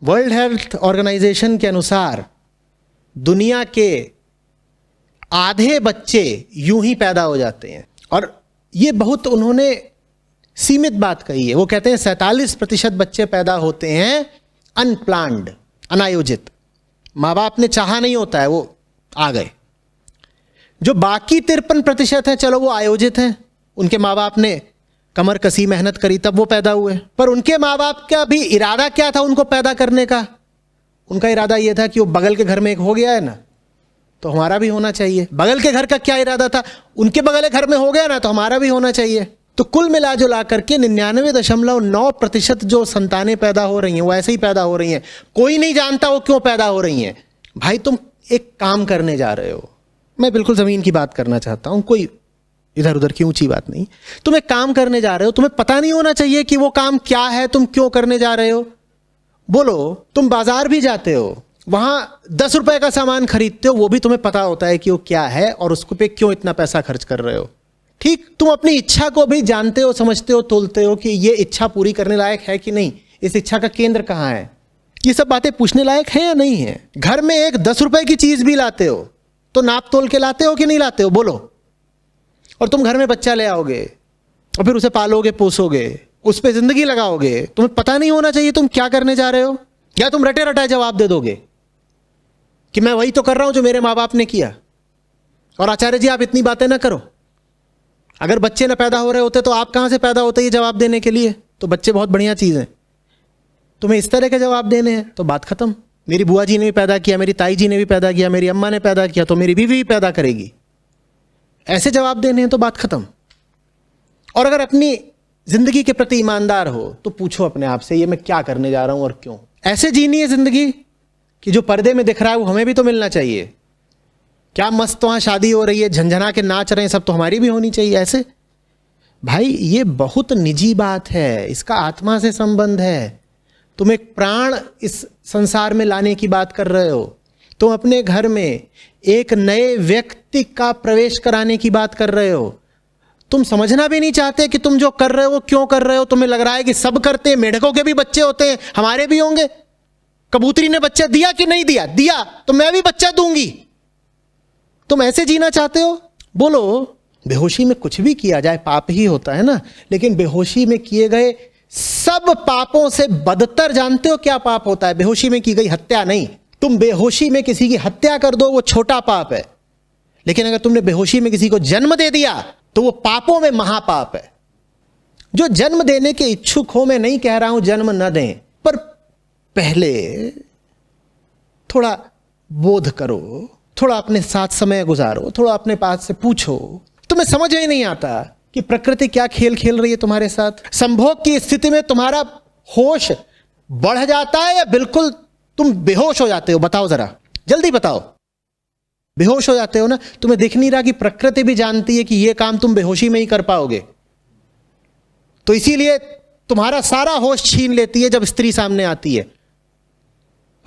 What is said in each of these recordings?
World health organisation के अनुसार दुनिया के आधे बच्चे यूं ही पैदा हो जाते हैं। और ये बहुत उन्होंने सीमित बात कही है। वो कहते हैं 47% बच्चे पैदा होते हैं अनप्लान्ड, अनायोजित। माँ बाप ने चाहा नहीं होता है, वो आ गए। जो बाकी 53% है, चलो वो आयोजित हैं, उनके माँ बाप ने कमर कसी मेहनत करी तब वो पैदा हुए। पर उनके माँ बाप का भी इरादा क्या था उनको पैदा करने का? उनका इरादा ये था कि वो बगल के घर में एक हो गया है ना, तो हमारा भी होना चाहिए। बगल के घर का क्या इरादा था? उनके बगल के घर में हो गया ना, तो हमारा भी होना चाहिए। तो कुल मिला जुला करके 99.9% जो संतानें पैदा हो रही हैं वो ऐसे ही पैदा हो रही हैं। कोई नहीं जानता वो क्यों पैदा हो रही हैं। भाई तुम एक काम करने जा रहे हो, मैं बिल्कुल ज़मीन की बात करना चाहता हूँ, कोई इधर उधर की ऊंची बात नहीं। तुम एक काम करने जा रहे हो, तुम्हें पता नहीं होना चाहिए कि वो काम क्या है, तुम क्यों करने जा रहे हो? बोलो, तुम बाजार भी जाते हो, वहां 10 रुपए का सामान खरीदते हो, वो भी तुम्हें पता होता है कि वो क्या है और उसको पे क्यों इतना पैसा खर्च कर रहे हो। ठीक, तुम अपनी इच्छा को भी जानते हो, समझते हो, तोलते हो कि ये इच्छा पूरी करने लायक है कि नहीं, इस इच्छा का केंद्र कहाँ है। ये सब बातें पूछने लायक है या नहीं है? घर में एक 10 रुपए की चीज भी लाते हो तो नाप तोल के लाते हो कि नहीं लाते हो? बोलो। और तुम घर में बच्चा ले आओगे और फिर उसे पालोगे, पोसोगे, उस पर जिंदगी लगाओगे, तुम्हें पता नहीं होना चाहिए तुम क्या करने जा रहे हो? या तुम रटे रटाए जवाब दे दोगे कि मैं वही तो कर रहा हूं जो मेरे माँ बाप ने किया। और आचार्य जी आप इतनी बातें ना करो, अगर बच्चे ना पैदा हो रहे होते तो आप कहां से पैदा होते ये जवाब देने के लिए? तो बच्चे बहुत बढ़िया चीज है, तुम्हें इस तरह के जवाब देने हैं तो बात खत्म। मेरी बुआ जी ने भी पैदा किया, मेरी ताई जी ने भी पैदा किया, मेरी अम्मा ने पैदा किया, तो मेरी बीवी भी पैदा करेगी, ऐसे जवाब देने हैं तो बात खत्म। और अगर अपनी जिंदगी के प्रति ईमानदार हो तो पूछो अपने आप से, ये मैं क्या करने जा रहा हूं और क्यों? ऐसे जीनी है जिंदगी कि जो पर्दे में दिख रहा है वो हमें भी तो मिलना चाहिए। क्या मस्त वहां शादी हो रही है, झंझना के नाच रहे हैं सब, तो हमारी भी होनी चाहिए ऐसे? भाई ये बहुत निजी बात है, इसका आत्मा से संबंध है। तुम एक प्राण इस संसार में लाने की बात कर रहे हो, तुम अपने घर में एक नए व्यक्ति का प्रवेश कराने की बात कर रहे हो। तुम समझना भी नहीं चाहते कि तुम जो कर रहे हो क्यों कर रहे हो। तुम्हें लग रहा है कि सब करते हैं, मेढकों के भी बच्चे होते हैं, हमारे भी होंगे। कबूतरी ने बच्चा दिया कि नहीं दिया? दिया, तो मैं भी बच्चा दूंगी। तुम ऐसे जीना चाहते हो? बोलो। बेहोशी में कुछ भी किया जाए पाप ही होता है ना, लेकिन बेहोशी में किए गए सब पापों से बदतर जानते हो क्या पाप होता है? बेहोशी में की गई हत्या नहीं। तुम बेहोशी में किसी की हत्या कर दो वो छोटा पाप है, लेकिन अगर तुमने बेहोशी में किसी को जन्म दे दिया तो वो पापों में महापाप है। जो जन्म देने के इच्छुक हो, मैं नहीं कह रहा हूं जन्म न दें, पर पहले थोड़ा बोध करो, थोड़ा अपने साथ समय गुजारो, थोड़ा अपने पास से पूछो। तुम्हें समझ ही नहीं आता कि प्रकृति क्या खेल खेल रही है तुम्हारे साथ। संभोग की स्थिति में तुम्हारा होश बढ़ जाता है या बिल्कुल तुम बेहोश हो जाते हो? बताओ जरा, जल्दी बताओ। बेहोश हो जाते हो ना? तुम्हें दिख नहीं रहा कि प्रकृति भी जानती है कि यह काम तुम बेहोशी में ही कर पाओगे, तो इसीलिए तुम्हारा सारा होश छीन लेती है जब स्त्री सामने आती है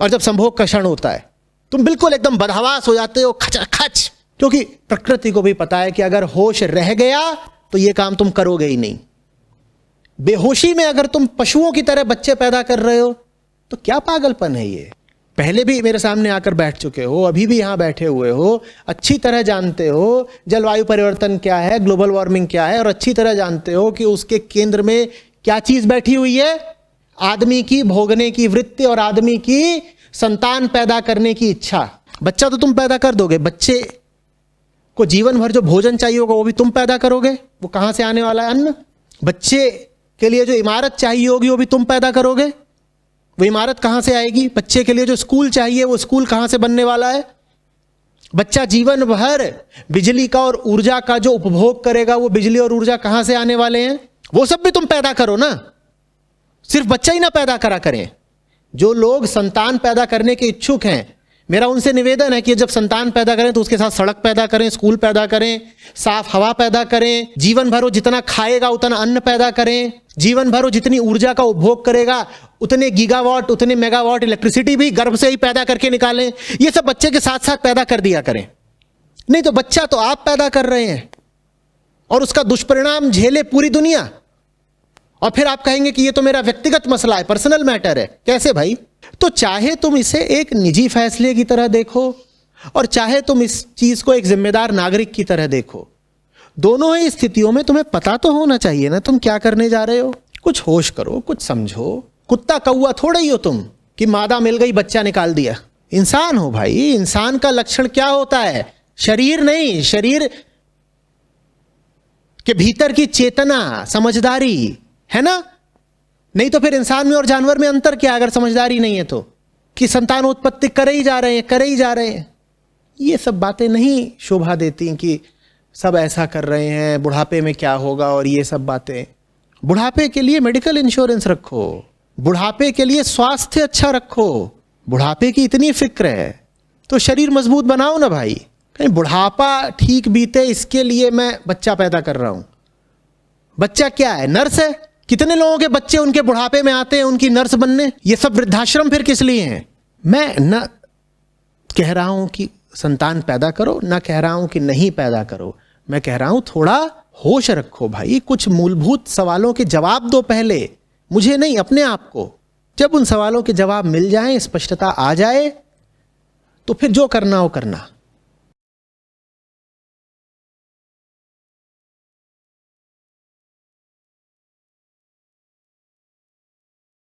और जब संभोग का क्षण होता है। तुम बिल्कुल एकदम बदहवास हो जाते हो, खच, क्योंकि प्रकृति को भी पता है कि अगर होश रह गया तो यह काम तुम करोगे ही नहीं। बेहोशी में अगर तुम पशुओं की तरह बच्चे पैदा कर रहे हो तो क्या पागलपन है ये? पहले भी मेरे सामने आकर बैठ चुके हो, अभी भी यहां बैठे हुए हो, अच्छी तरह जानते हो जलवायु परिवर्तन क्या है, ग्लोबल वार्मिंग क्या है, और अच्छी तरह जानते हो कि उसके केंद्र में क्या चीज बैठी हुई है? आदमी की भोगने की वृत्ति और आदमी की संतान पैदा करने की इच्छा। बच्चा तो तुम पैदा कर दोगे, बच्चे को जीवन भर जो भोजन चाहिए होगा वो भी तुम पैदा करोगे। वो कहां से आने वाला है? अन्न। बच्चे के लिए जो इमारत चाहिए होगी वो भी तुम पैदा करोगे। वो इमारत कहां से आएगी? बच्चे के लिए जो स्कूल चाहिए वो स्कूल कहां से बनने वाला है? बच्चा जीवन भर बिजली का और ऊर्जा का जो उपभोग करेगा वो बिजली और ऊर्जा कहां से आने वाले हैं? वो सब भी तुम पैदा करो ना, सिर्फ बच्चा ही ना पैदा करा करें। जो लोग संतान पैदा करने के इच्छुक हैं, मेरा उनसे निवेदन है कि जब संतान पैदा करें तो उसके साथ सड़क पैदा करें, स्कूल पैदा करें, साफ हवा पैदा करें। जीवन भर वो जितना खाएगा उतना अन्न पैदा करें। जीवन भर वो जितनी ऊर्जा का उपभोग करेगा उतने गीगावाट, उतने मेगावाट इलेक्ट्रिसिटी भी गर्भ से ही पैदा करके निकालें। ये सब बच्चे के साथ साथ पैदा कर दिया करें। नहीं तो बच्चा तो आप पैदा कर रहे हैं और उसका दुष्परिणाम झेले पूरी दुनिया। और फिर आप कहेंगे कि ये तो मेरा व्यक्तिगत मसला है, पर्सनल मैटर है। कैसे भाई? तो चाहे तुम इसे एक निजी फैसले की तरह देखो और चाहे तुम इस चीज को एक जिम्मेदार नागरिक की तरह देखो, दोनों ही स्थितियों में तुम्हें पता तो होना चाहिए ना तुम क्या करने जा रहे हो। कुछ होश करो, कुछ समझो। कुत्ता कौआ थोड़ा ही हो तुम कि मादा मिल गई बच्चा निकाल दिया। इंसान हो भाई। इंसान का लक्षण क्या होता है? शरीर नहीं, शरीर के भीतर की चेतना, समझदारी, है ना? नहीं तो फिर इंसान में और जानवर में अंतर क्या अगर समझदारी नहीं है तो? कि संतानोत्पत्ति करे ही जा रहे हैं। ये सब बातें नहीं शोभा देती कि सब ऐसा कर रहे हैं, बुढ़ापे में क्या होगा और ये सब बातें। बुढ़ापे के लिए मेडिकल इंश्योरेंस रखो, बुढ़ापे के लिए स्वास्थ्य अच्छा रखो। बुढ़ापे की इतनी फिक्र है तो शरीर मजबूत बनाओ ना भाई। कहीं बुढ़ापा ठीक बीते इसके लिए मैं बच्चा पैदा कर रहा हूं। बच्चा क्या है? नर्स है। कितने लोगों के बच्चे उनके बुढ़ापे में आते हैं उनकी नर्स बनने। ये सब वृद्धाश्रम फिर किस लिए हैं? मैं न कह रहा हूं कि संतान पैदा करो, ना कह रहा हूं कि नहीं पैदा करो। मैं कह रहा हूं थोड़ा होश रखो भाई। कुछ मूलभूत सवालों के जवाब दो पहले, मुझे नहीं, अपने आप को। जब उन सवालों के जवाब मिल जाएं, स्पष्टता आ जाए, तो फिर जो करना हो करना।